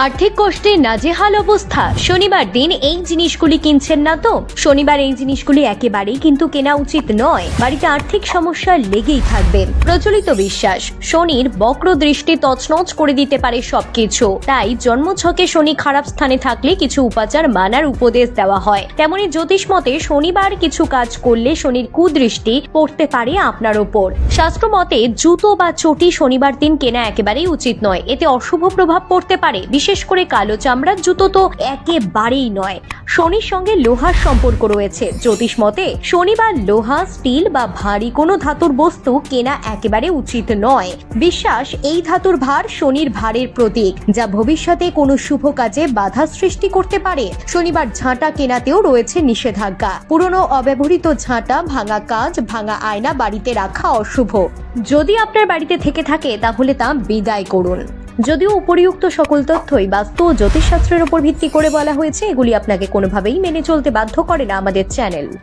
আর্থিক কষ্টে নাজেহাল অবস্থা। শনিবার দিন এই জিনিসগুলি কিনছেন না তো? শনিবার এই জিনিসগুলি একেবারেই কিন্তু কেনা উচিত নয়। বাড়িতে আর্থিক সমস্যা লেগেই থাকবে। প্রচলিত বিশ্বাস, শনির বক্র দৃষ্টি তছনছ করে দিতে পারে সবকিছু। তাই জন্মছকে শনি খারাপ স্থানে থাকলে কিছু উপাচার মানার উপদেশ দেওয়া হয়। তেমনি জ্যোতিষ মতে শনিবার কিছু কাজ করলে শনির কুদৃষ্টি পড়তে পারে আপনার ওপর। শাস্ত্র মতে জুতো বা চটি শনিবার দিন কেনা একেবারেই উচিত নয়। এতে অশুভ প্রভাব পড়তে পারে। বিশেষ করে কালো চামড়ার জুতো তো একেবারেই নয়। শনির সঙ্গে লোহার সম্পর্ক রয়েছে। জ্যোতিষ মতে শনিবার লোহা, স্টিল বা ভারী কোনো ধাতুর বস্তু কেনা একেবারে উচিত নয়। বিশ্বাস, এই ধাতুর ভার শনির ভারের প্রতীক, যা ভবিষ্যতে কোনো শুভ কাজে বাধা সৃষ্টি করতে পারে। শনিবার ঝাঁটা কেনাতেও রয়েছে নিষেধাজ্ঞা। পুরনো অব্যবহৃত ঝাঁটা, ভাঙা কাঁচ, ভাঙা আয়না বাড়িতে রাখা অশুভ। যদি আপনার বাড়িতে থেকে থাকে তাহলে তা বিদায় করুন। যদিও উপরিউক্ত সকল তথ্যই বাস্তু ও জ্যোতিষশাস্ত্রের উপর ভিত্তি করে বলা হয়েছে, এগুলি আপনাকে কোনোভাবেই মেনে চলতে বাধ্য করে না আমাদের চ্যানেল।